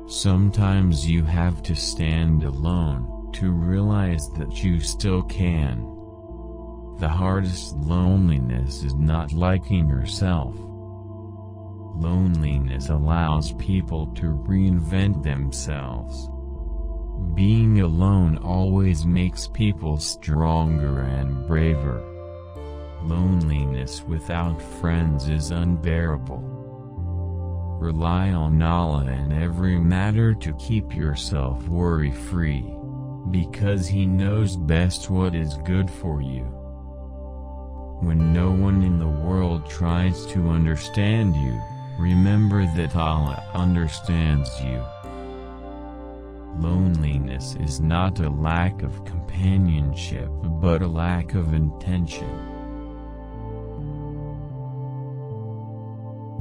Sometimes you have to stand alone, to realize that you still can. The hardest loneliness is not liking yourself. Loneliness allows people to reinvent themselves. Being alone always makes people stronger and braver. Loneliness without friends is unbearable. Rely on Allah in every matter to keep yourself worry-free, because He knows best what is good for you. When no one in the world tries to understand you, remember that Allah understands you. Loneliness is not a lack of companionship but a lack of intention.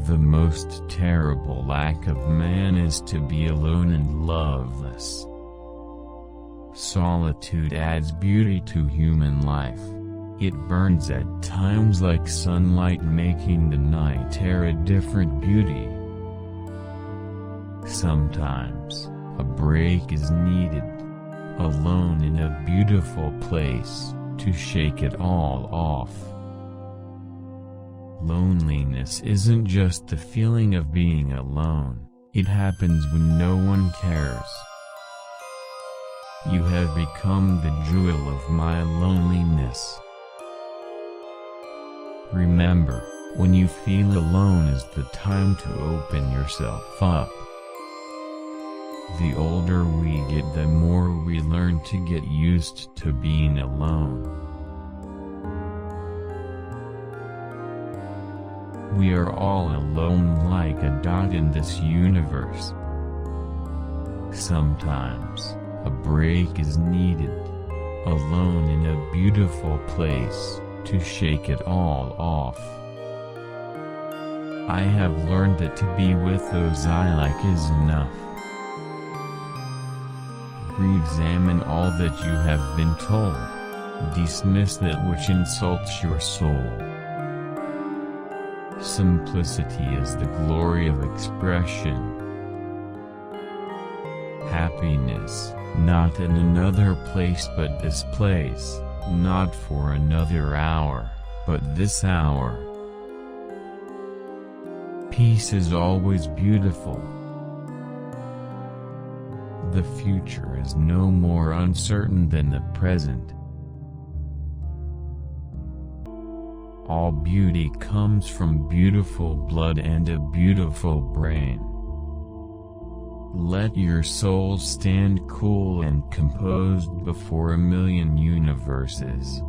The most terrible lack of man is to be alone and loveless. Solitude adds beauty to human life. It burns at times like sunlight, making the night air a different beauty. Sometimes, a break is needed. Alone in a beautiful place, to shake it all off. Loneliness isn't just the feeling of being alone, it happens when no one cares. You have become the jewel of my loneliness. Remember, when you feel alone is the time to open yourself up. The older we get, the more we learn to get used to being alone. We are all alone like a dot in this universe. Sometimes, a break is needed. Alone in a beautiful place, to shake it all off. I have learned that to be with those I like is enough. Re-examine all that you have been told. Dismiss that which insults your soul. Simplicity is the glory of expression. Happiness, not in another place but this place, not for another hour, but this hour. Peace is always beautiful. The future is no more uncertain than the present. All beauty comes from beautiful blood and a beautiful brain. Let your soul stand cool and composed before a million universes.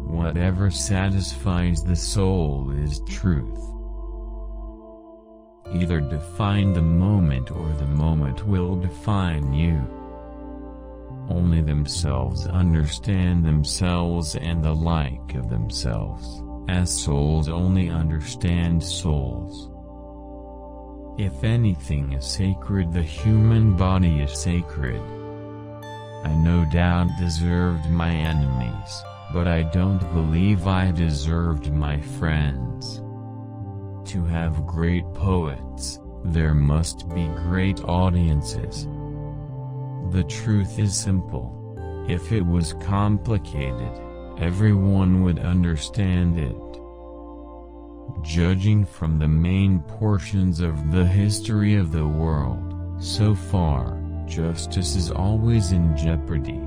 Whatever satisfies the soul is truth. Either define the moment or the moment will define you. Only themselves understand themselves and the like of themselves, as souls only understand souls. If anything is sacred, the human body is sacred. I no doubt deserved my enemies, but I don't believe I deserved my friends. To have great poets, there must be great audiences. The truth is simple. If it was complicated, everyone would understand it. Judging from the main portions of the history of the world, so far, justice is always in jeopardy.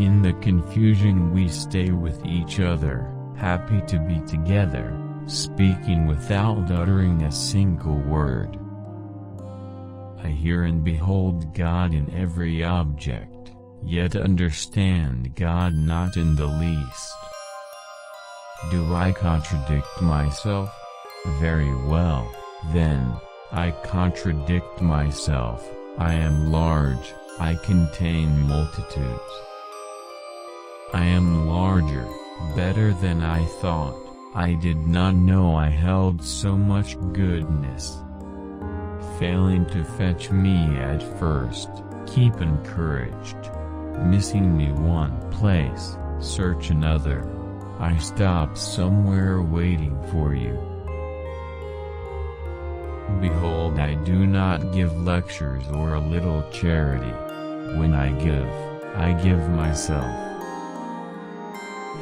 In the confusion we stay with each other, happy to be together, speaking without uttering a single word. I hear and behold God in every object, yet understand God not in the least. Do I contradict myself? Very well, then, I contradict myself. I am large, I contain multitudes. I am larger, better than I thought. I did not know I held so much goodness. Failing to fetch me at first, keep encouraged. Missing me one place, search another. I stop somewhere waiting for you. Behold, I do not give lectures or a little charity. When I give myself.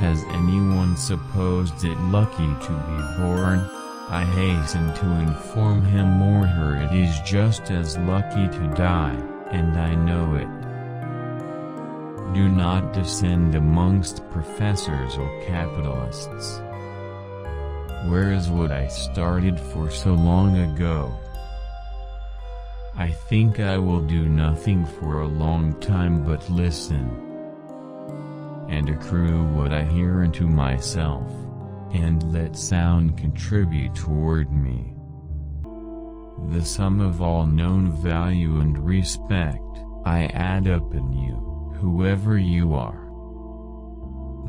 Has anyone supposed it lucky to be born? I hasten to inform him or her it is just as lucky to die, and I know it. Do not descend amongst professors or capitalists. Where is what I started for so long ago? I think I will do nothing for a long time but listen, and accrue what I hear into myself, and let sound contribute toward me. The sum of all known value and respect, I add up in you, whoever you are.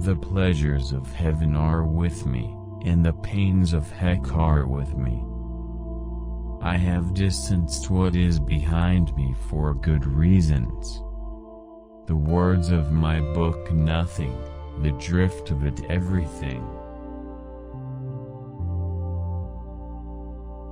The pleasures of heaven are with me, and the pains of heck are with me. I have distanced what is behind me for good reasons. The words of my book nothing, the drift of it everything.